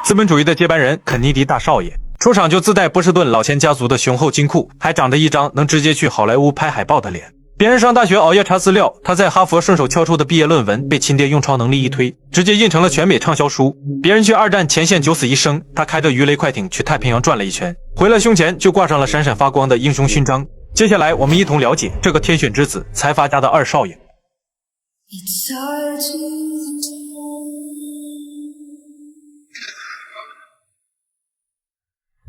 资本主义的接班人肯尼迪大少爷。出场就自带波士顿老钱家族的雄厚金库，还长着一张能直接去好莱坞拍海报的脸。别人上大学熬夜查资料，他在哈佛顺手敲出的毕业论文被亲爹用超能力一推，直接印成了全美畅销书。别人去二战前线九死一生，他开着鱼雷快艇去太平洋转了一圈，回了胸前就挂上了闪闪发光的英雄勋章。接下来我们一同了解这个天选之子财阀家的二少爷。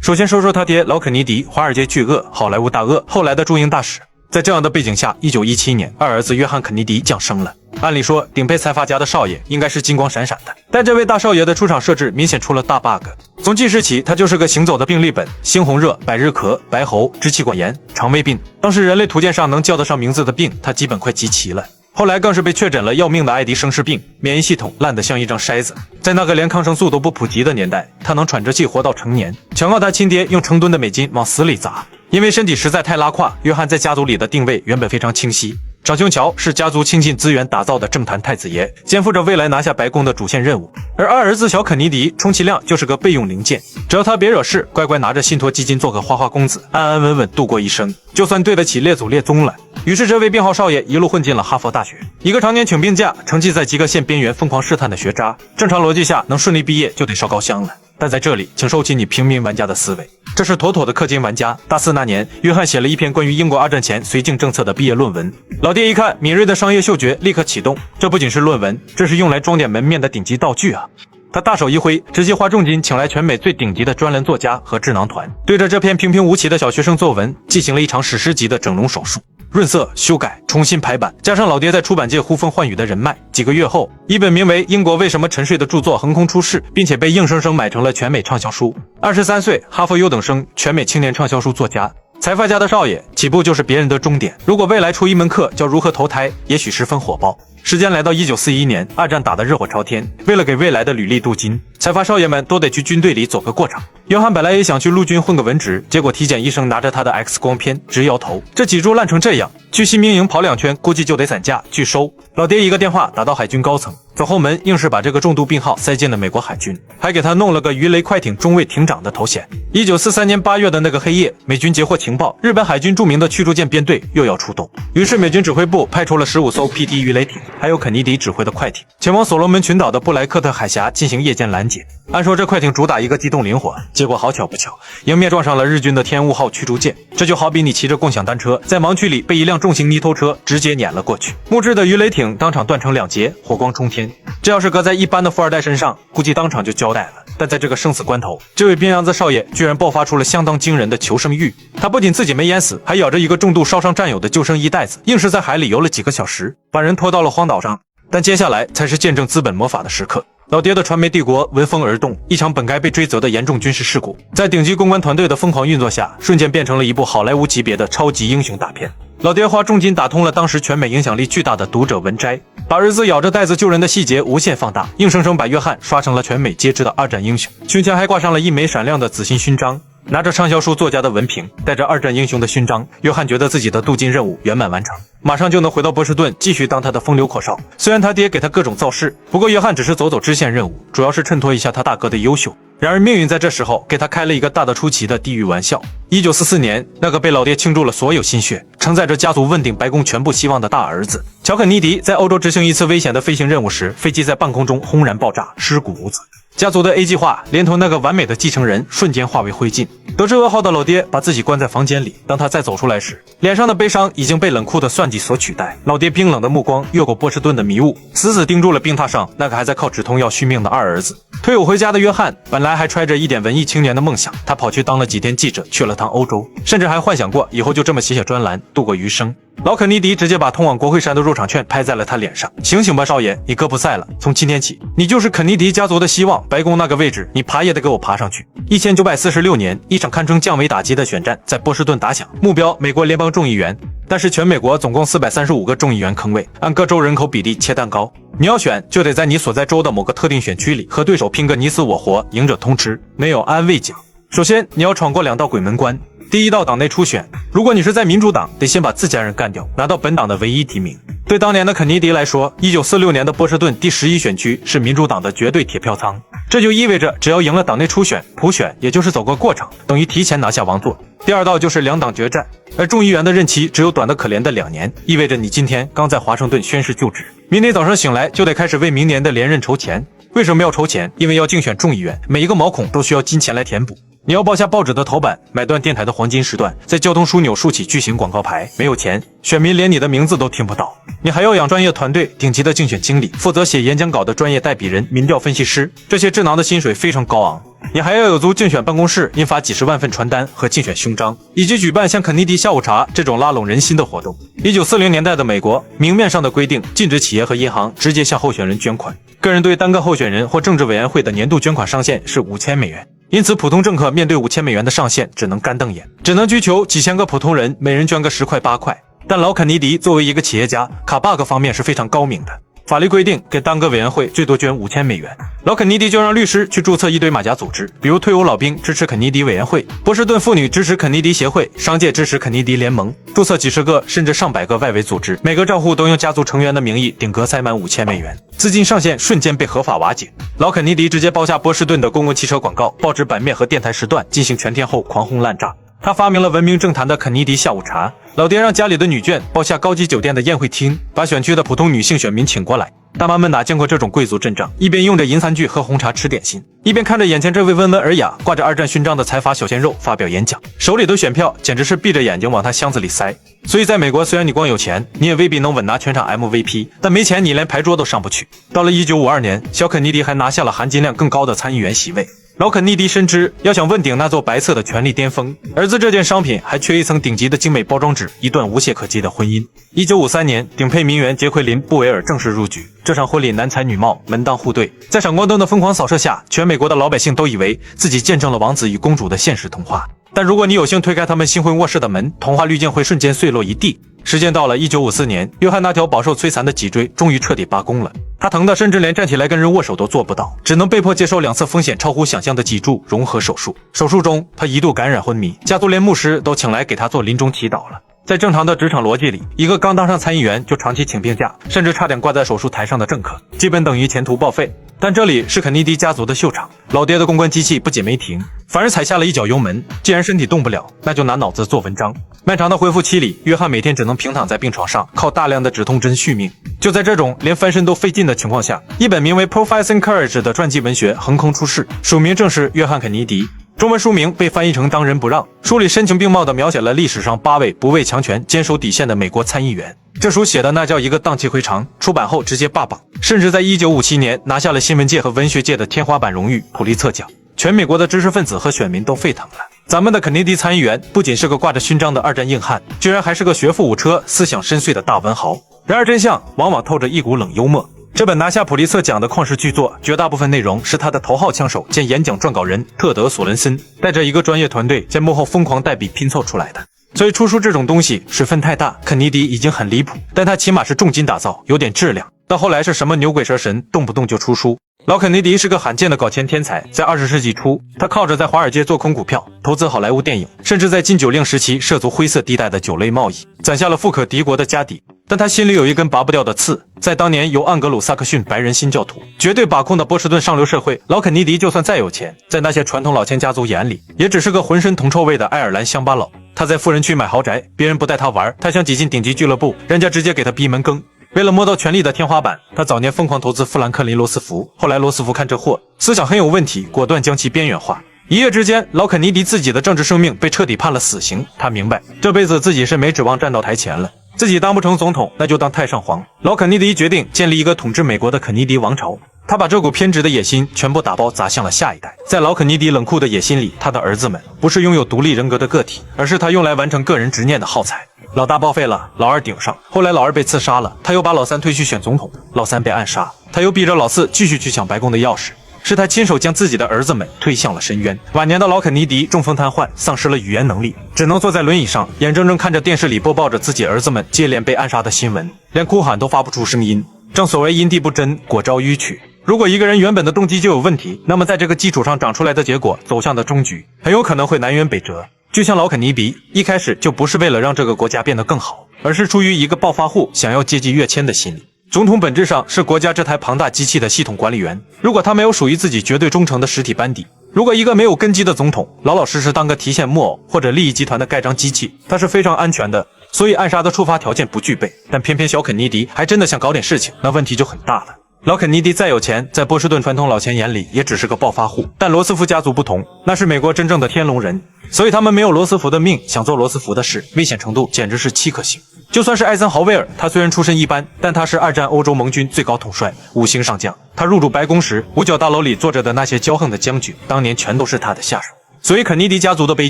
首先说说他爹老肯尼迪，华尔街巨鳄，好莱坞大鳄，后来的驻英大使。在这样的背景下，1917年，二儿子约翰肯尼迪降生了。按理说，顶配财阀家的少爷应该是金光闪闪的，但这位大少爷的出场设置明显出了大 bug。从记事起，他就是个行走的病历本，猩红热、百日咳、白喉、支气管炎、肠胃病，当时人类图鉴上能叫得上名字的病，他基本快集齐了。后来更是被确诊了要命的爱迪生氏病，免疫系统烂得像一张筛子。在那个连抗生素都不普及的年代，他能喘着气活到成年，全靠他亲爹用成吨的美金往死里砸。因为身体实在太拉胯，约翰在家族里的定位原本非常清晰。长兄乔是家族倾尽资源打造的政坛太子爷，肩负着未来拿下白宫的主线任务。而二儿子小肯尼迪充其量就是个备用零件，只要他别惹事，乖乖拿着信托基金做个花花公子，安安稳稳度过一生，就算对得起列祖列宗了。于是这位病号少爷一路混进了哈佛大学，一个常年请病假，成绩在及格线边缘疯狂试探的学渣。正常逻辑下能顺利毕业就得烧高香了，但在这里请收起你平民玩家的思维，这是妥妥的氪金玩家。大四那年，约翰写了一篇关于英国二战前绥靖政策的毕业论文。老爹一看，敏锐的商业嗅觉立刻启动，这不仅是论文，这是用来装点门面的顶级道具啊！他大手一挥，直接花重金请来全美最顶级的专栏作家和智囊团，对着这篇平平无奇的小学生作文进行了一场史诗级的整容手术。润色、修改、重新排版，加上老爹在出版界呼风唤雨的人脉，几个月后，一本名为《英国为什么沉睡》的著作横空出世，并且被硬生生买成了全美畅销书。23岁，哈佛优等生，全美青年畅销书作家。财阀家的少爷，起步就是别人的终点。如果未来出一门课叫如何投胎，也许十分火爆。时间来到1941年，二战打得热火朝天，为了给未来的履历镀金，财阀少爷们都得去军队里走个过场。约翰本来也想去陆军混个文职，结果体检医生拿着他的 X 光片直摇头，这脊柱烂成这样，去新兵营跑2圈估计就得散架拒收。老爹一个电话打到海军高层，走后门硬是把这个重度病号塞进了美国海军，还给他弄了个鱼雷快艇中尉艇长的头衔。1943年8月的那个黑夜，美军截获情报，日本海军著名的驱逐舰编队又要出动，于是美军指挥部派出了15艘 PT 鱼雷艇，还有肯尼迪指挥的快艇，前往所罗门群岛的布莱克特海峡进行夜间拦截。按说这快艇主打一个机动灵活，结果好巧不巧，迎面撞上了日军的天雾号驱逐舰。这就好比你骑着共享单车，在盲区里被一辆重型泥头车直接碾了过去，木质的鱼雷艇当场断成2截，火光冲天。这要是搁在一般的富二代身上，估计当场就交代了。但在这个生死关头，这位边洋子少爷居然爆发出了相当惊人的求生欲。他不仅自己没淹死，还咬着一个重度烧伤战友的救生衣带子，硬是在海里游了几个小时，把人拖到了荒岛上。但接下来才是见证资本魔法的时刻。老爹的传媒帝国闻风而动，一场本该被追责的严重军事事故，在顶级公关团队的疯狂运作下，瞬间变成了一部好莱坞级别的超级英雄大片。老爹花重金打通了当时全美影响力巨大的读者文摘，把儿子咬着带子救人的细节无限放大，硬生生把约翰刷成了全美皆知的二战英雄，胸前还挂上了一枚闪亮的紫心勋章。拿着畅销书作家的文凭，带着二战英雄的勋章，约翰觉得自己的镀金任务圆满完成，马上就能回到波士顿继续当他的风流阔少。虽然他爹给他各种造势，不过约翰只是走走支线任务，主要是衬托一下他大哥的优秀。然而命运在这时候给他开了一个大得出奇的地狱玩笑。1944年，那个被老爹倾注了所有心血，承载着家族问鼎白宫全部希望的大儿子乔肯尼迪，在欧洲执行一次危险的飞行任务时，飞机在半空中轰然爆炸，尸骨无子。家族的 A 计划连同那个完美的继承人瞬间化为灰烬。得知噩耗的老爹把自己关在房间里，当他再走出来时，脸上的悲伤已经被冷酷的算计所取代。老爹冰冷的目光越过波士顿的迷雾，死死盯住了病榻上那个还在靠止痛药续命的二儿子。退伍回家的约翰本来还揣着一点文艺青年的梦想，他跑去当了几天记者，去了趟欧洲，甚至还幻想过以后就这么写写专栏度过余生。老肯尼迪直接把通往国会山的入场券拍在了他脸上，醒醒吧少爷，你哥不在了，从今天起你就是肯尼迪家族的希望，白宫那个位置你爬也得给我爬上去。1946年，一场堪称降维打击的选战在波士顿打响，目标美国联邦众议员，但是全美国总共435个众议员坑位，按各州人口比例切蛋糕，你要选就得在你所在州的某个特定选区里和对手拼个你死我活，赢者通吃，没有安慰奖。首先你要闯过2道鬼门关，第一道党内初选，如果你是在民主党，得先把自家人干掉，拿到本党的唯一提名。对当年的肯尼迪来说，1946年的波士顿第11选区是民主党的绝对铁票仓，这就意味着只要赢了党内初选，普选也就是走个过场，等于提前拿下王座。第二道就是两党决战，而众议员的任期只有短得可怜的2年，意味着你今天刚在华盛顿宣誓就职，明天早上醒来就得开始为明年的连任筹钱。为什么要筹钱？因为要竞选众议员，每一个毛孔都需要金钱来填补。你要报下报纸的头版，买断电台的黄金时段，在交通枢纽竖起巨型广告牌，没有钱，选民连你的名字都听不到。你还要养专业团队，顶级的竞选经理，负责写演讲稿的专业代笔人、民调分析师，这些智囊的薪水非常高昂。你还要有足竞选办公室，印发几十万份传单和竞选勋章，以及举办像肯尼迪下午茶这种拉拢人心的活动。1940年代的美国，明面上的规定禁止企业和银行直接向候选人捐款，个人对单个候选人或政治委员会的年度捐款上限是5000美元。因此，普通政客面对5000美元的上限，只能干瞪眼，只能居求几千个普通人每人捐个10块8块。但老肯尼迪作为一个企业家，卡 bug 方面是非常高明的。法律规定，给单个委员会最多捐5000美元。老肯尼迪就让律师去注册一堆马甲组织，比如退伍老兵支持肯尼迪委员会，波士顿妇女支持肯尼迪协会，商界支持肯尼迪联盟，注册几十个甚至上百个外围组织，每个账户都用家族成员的名义顶格塞满5000美元，资金上限瞬间被合法瓦解。老肯尼迪直接包下波士顿的公共汽车广告、报纸版面和电台时段进行全天候狂轰滥炸。他发明了闻名政坛的肯尼迪下午茶，老爹让家里的女眷包下高级酒店的宴会厅，把选区的普通女性选民请过来。大妈们哪见过这种贵族阵仗，一边用着银餐具喝红茶吃点心，一边看着眼前这位温文尔雅、挂着2战勋章的财阀小鲜肉发表演讲，手里的选票简直是闭着眼睛往他箱子里塞。所以在美国，虽然你光有钱，你也未必能稳拿全场 MVP， 但没钱你连牌桌都上不去。到了1952年，小肯尼迪还拿下了含金量更高的参议员席位。老肯尼迪深知，要想问鼎那座白色的权力巅峰，儿子这件商品还缺一层顶级的精美包装纸，一段无懈可击的婚姻。1953年，顶配名媛杰奎琳·布维尔正式入局。这场婚礼男才女貌，门当户对，在闪光灯的疯狂扫射下，全美国的老百姓都以为自己见证了王子与公主的现实童话。但如果你有幸推开他们新婚卧室的门，童话滤镜会瞬间碎落一地。时间到了1954年，约翰那条饱受摧残的脊椎终于彻底罢工了，他疼得甚至连站起来跟人握手都做不到，只能被迫接受2次风险超乎想象的脊柱融合手术。手术中，他一度感染昏迷，家族连牧师都请来给他做临终祈祷了。在正常的职场逻辑里，一个刚当上参议员就长期请病假，甚至差点挂在手术台上的政客，基本等于前途报废。但这里是肯尼迪家族的秀场，老爹的公关机器不仅没停，反而踩下了一脚油门。既然身体动不了，那就拿脑子做文章。漫长的恢复期里，约翰每天只能平躺在病床上，靠大量的止痛针续命。就在这种连翻身都费劲的情况下，一本名为《Professing Courage》的传记文学横空出世，署名正是约翰肯尼迪。中文书名被翻译成《当仁不让》，书里声情并茂地描写了历史上8位不畏强权、坚守底线的美国参议员。这书写的那叫一个荡气回肠，出版后直接霸榜，甚至在1957年拿下了新闻界和文学界的天花板荣誉普利策奖。全美国的知识分子和选民都沸腾了。咱们的肯尼迪参议员不仅是个挂着勋章的2战硬汉，居然还是个学富五车、思想深邃的大文豪。然而真相往往透着一股冷幽默。这本拿下普利策奖的旷世巨作，绝大部分内容是他的头号枪手兼演讲撰稿人特德·索伦森带着一个专业团队在幕后疯狂代笔拼凑出来的。所以出书这种东西水分太大，肯尼迪已经很离谱，但他起码是重金打造，有点质量。到后来是什么牛鬼蛇神，动不动就出书。老肯尼迪是个罕见的搞钱天才，在20世纪初，他靠着在华尔街做空股票，投资好莱坞电影，甚至在禁酒令时期涉足灰色地带的酒类贸易，攒下了富可敌国的家底。但他心里有一根拔不掉的刺，在当年由盎格鲁撒克逊白人新教徒绝对把控的波士顿上流社会，老肯尼迪就算再有钱，在那些传统老钱家族眼里，也只是个浑身铜臭味的爱尔兰乡巴佬。他在富人区买豪宅，别人不带他玩，他想挤进顶级俱乐部，人家直接给他闭门羹。为了摸到权力的天花板，他早年疯狂投资富兰克林·罗斯福，后来罗斯福看这货思想很有问题，果断将其边缘化。一夜之间，老肯尼迪自己的政治生命被彻底判了死刑。他明白这辈子自己是没指望站到台前了，自己当不成总统，那就当太上皇。老肯尼迪决定建立一个统治美国的肯尼迪王朝。他把这股偏执的野心全部打包砸向了下一代。在老肯尼迪冷酷的野心里，他的儿子们不是拥有独立人格的个体，而是他用来完成个人执念的耗材。老大报废了，老二顶上，后来老二被刺杀了，他又把老三推去选总统，老三被暗杀，他又逼着老四继续去抢白宫的钥匙。是他亲手将自己的儿子们推向了深渊。晚年的老肯尼迪中风瘫痪，丧失了语言能力，只能坐在轮椅上，眼睁睁看着电视里播报着自己儿子们接连被暗杀的新闻，连哭喊都发不出声音。正所谓因地不真，果招迂曲。如果一个人原本的动机就有问题，那么在这个基础上长出来的结果走向的终局很有可能会南辕北辙。就像老肯尼迪一开始就不是为了让这个国家变得更好，而是出于一个暴发户想要阶级跃迁的心理。总统本质上是国家这台庞大机器的系统管理员，如果他没有属于自己绝对忠诚的实体班底，如果一个没有根基的总统老老实实当个提线木偶或者利益集团的盖章机器，他是非常安全的。所以暗杀的触发条件不具备，但偏偏小肯尼迪还真的想搞点事情，那问题就很大了。老肯尼迪再有钱，在波士顿传统老钱眼里也只是个暴发户，但罗斯福家族不同，那是美国真正的天龙人，所以他们没有罗斯福的命，想做罗斯福的事，危险程度简直是7颗星。就算是艾森豪威尔，他虽然出身一般，但他是2战欧洲盟军最高统帅，5星上将。他入主白宫时，五角大楼里坐着的那些骄横的将军，当年全都是他的下属。所以肯尼迪家族的悲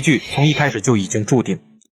剧从一开始就已经注定。